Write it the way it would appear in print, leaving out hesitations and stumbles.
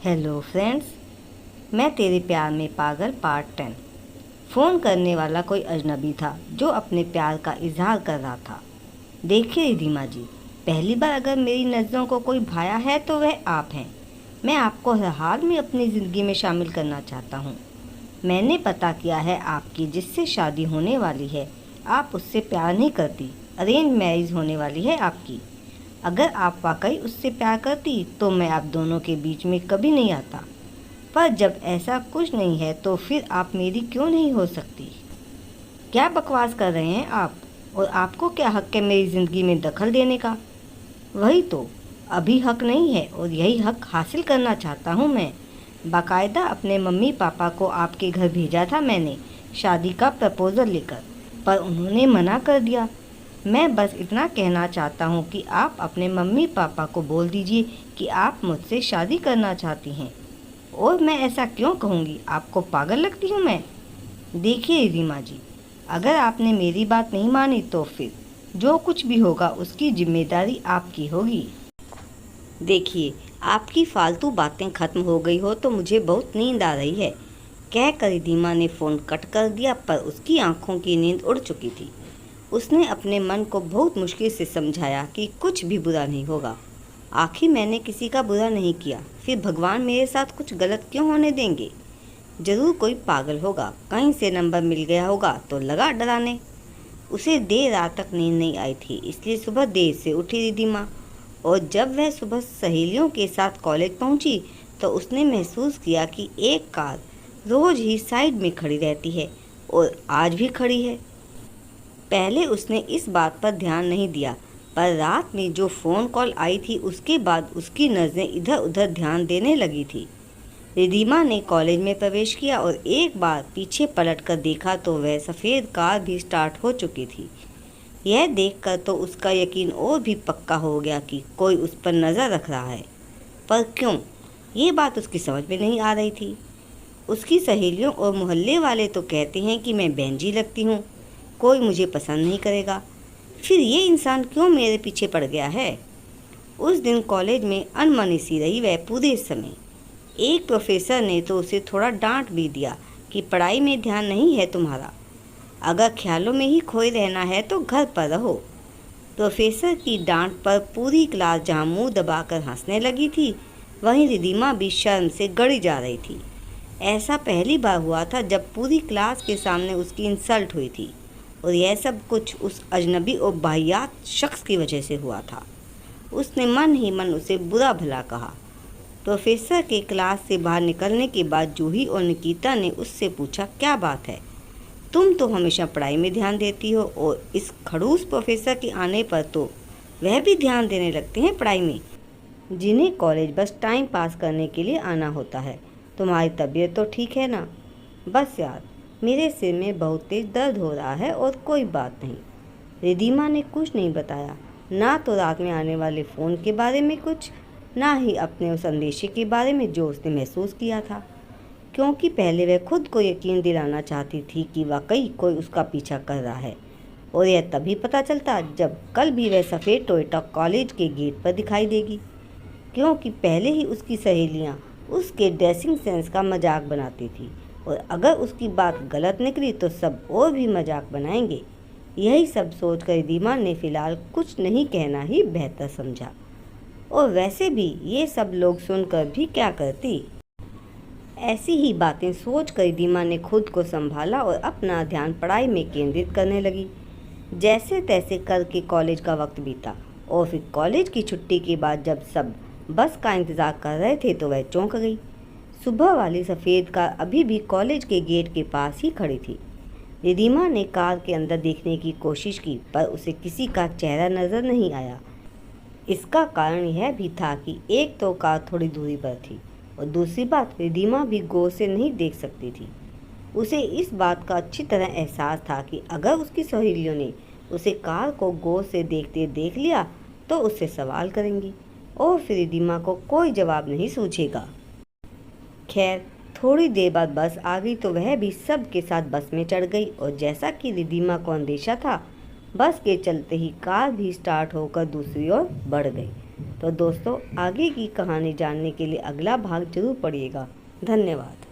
Hello friends, मैं तेरे प्यार में पागल पार्ट 10। फ़ोन करने वाला कोई अजनबी था जो अपने प्यार का इजहार कर रहा था। देखिए रिधिमा जी, पहली बार अगर मेरी नज़रों को कोई भाया है तो वह आप हैं। मैं आपको हर हाल में अपनी ज़िंदगी में शामिल करना चाहता हूँ। मैंने पता किया है आपकी जिससे शादी होने वाली है, आप उससे प्यार नहीं करती, अरेंज मैरिज होने वाली है आपकी। अगर आप वाकई उससे प्यार करती तो मैं आप दोनों के बीच में कभी नहीं आता। पर जब ऐसा कुछ नहीं है तो फिर आप मेरी क्यों नहीं हो सकती? क्या बकवास कर रहे हैं आप? और आपको क्या हक है मेरी ज़िंदगी में दखल देने का? वही तो, अभी हक नहीं है और यही हक हासिल करना चाहता हूँ मैं। बाकायदा अपने मम्मी पापा को आपके घर भेजा था मैंने शादी का प्रपोज़ल लेकर, पर उन्होंने मना कर दिया। मैं बस इतना कहना चाहता हूँ कि आप अपने मम्मी पापा को बोल दीजिए कि आप मुझसे शादी करना चाहती हैं। और मैं ऐसा क्यों कहूँगी? आपको पागल लगती हूँ मैं? देखिए रीमा जी, अगर आपने मेरी बात नहीं मानी तो फिर जो कुछ भी होगा उसकी जिम्मेदारी आपकी होगी। देखिए, आपकी फालतू बातें खत्म हो गई हो तो मुझे बहुत नींद आ रही है, कह कर रिधिमा ने फ़ोन कट कर दिया। पर उसकी आंखों की नींद उड़ चुकी थी। उसने अपने मन को बहुत मुश्किल से समझाया कि कुछ भी बुरा नहीं होगा। आखिर मैंने किसी का बुरा नहीं किया, फिर भगवान मेरे साथ कुछ गलत क्यों होने देंगे? ज़रूर कोई पागल होगा, कहीं से नंबर मिल गया होगा तो लगा डराने। उसे देर रात तक नींद नहीं आई थी, इसलिए सुबह देर से उठी रिधिमा। और जब वह सुबह सहेलियों के साथ कॉलेज पहुंची तो उसने महसूस किया कि एक कार रोज़ ही साइड में खड़ी रहती है और आज भी खड़ी है। पहले उसने इस बात पर ध्यान नहीं दिया, पर रात में जो फ़ोन कॉल आई थी उसके बाद उसकी नज़रें इधर उधर ध्यान देने लगी थी। रिधिमा ने कॉलेज में प्रवेश किया और एक बार पीछे पलटकर देखा तो वह सफ़ेद कार भी स्टार्ट हो चुकी थी। यह देखकर तो उसका यकीन और भी पक्का हो गया कि कोई उस पर नज़र रख रहा है। पर क्यों? ये बात उसकी समझ में नहीं आ रही थी। उसकी सहेलियों और मोहल्ले वाले तो कहते हैं कि मैं बेंजी लगती हूँ, कोई मुझे पसंद नहीं करेगा। फिर ये इंसान क्यों मेरे पीछे पड़ गया है? उस दिन कॉलेज में अनमनी सी रही वह पूरे समय। एक प्रोफेसर ने तो उसे थोड़ा डांट भी दिया कि पढ़ाई में ध्यान नहीं है तुम्हारा, अगर ख्यालों में ही खोए रहना है तो घर पर रहो। प्रोफेसर की डांट पर पूरी क्लास जहाँ मुंह दबाकर हंसने लगी थी, वहीं रिधिमा भी शर्म से गड़ी जा रही थी। ऐसा पहली बार हुआ था जब पूरी क्लास के सामने उसकी इंसल्ट हुई थी, और यह सब कुछ उस अजनबी और वाहियात शख्स की वजह से हुआ था। उसने मन ही मन उसे बुरा भला कहा। प्रोफेसर के क्लास से बाहर निकलने के बाद जूही और निकिता ने उससे पूछा, क्या बात है, तुम तो हमेशा पढ़ाई में ध्यान देती हो और इस खड़ूस प्रोफेसर के आने पर तो वह भी ध्यान देने लगते हैं पढ़ाई में, जिन्हें कॉलेज बस टाइम पास करने के लिए आना होता है। तुम्हारी तबीयत तो ठीक है ना? बस यार, मेरे सिर में बहुत तेज दर्द हो रहा है और कोई बात नहीं। रिधिमा ने कुछ नहीं बताया, ना तो रात में आने वाले फ़ोन के बारे में कुछ, ना ही अपने उस अंदेशे के बारे में जो उसने महसूस किया था, क्योंकि पहले वह खुद को यकीन दिलाना चाहती थी कि वाकई कोई उसका पीछा कर रहा है। और यह तभी पता चलता जब कल भी वह सफ़ेद टोयोटा कॉलेज के गेट पर दिखाई देगी, क्योंकि पहले ही उसकी सहेलियाँ उसके ड्रेसिंग सेंस का मजाक बनाती थी, और अगर उसकी बात गलत निकली तो सब और भी मजाक बनाएंगे। यही सब सोचकर रिधिमा ने फ़िलहाल कुछ नहीं कहना ही बेहतर समझा। और वैसे भी ये सब लोग सुनकर भी क्या करती। ऐसी ही बातें सोचकर रिधिमा ने खुद को संभाला और अपना ध्यान पढ़ाई में केंद्रित करने लगी। जैसे तैसे करके कॉलेज का वक्त बीता, और फिर कॉलेज की छुट्टी के बाद जब सब बस का इंतज़ार कर रहे थे तो वह चौंक गई। सुबह वाली सफ़ेद कार अभी भी कॉलेज के गेट के पास ही खड़ी थी। रिधिमा ने कार के अंदर देखने की कोशिश की, पर उसे किसी का चेहरा नज़र नहीं आया। इसका कारण यह भी था कि एक तो कार थोड़ी दूरी पर थी, और दूसरी बात, रिधिमा भी गौर से नहीं देख सकती थी। उसे इस बात का अच्छी तरह एहसास था कि अगर उसकी सहेलियों ने उसे कार को गौर से देखते देख लिया तो उससे सवाल करेंगी, और फिर रिधिमा को कोई जवाब नहीं सूझेगा। खैर, थोड़ी देर बाद बस आ गई तो वह भी सब के साथ बस में चढ़ गई, और जैसा कि रिधिमा को अंदेशा था, बस के चलते ही कार भी स्टार्ट होकर दूसरी ओर बढ़ गई। तो दोस्तों आगे की कहानी जानने के लिए अगला भाग जरूर पढ़िएगा। धन्यवाद।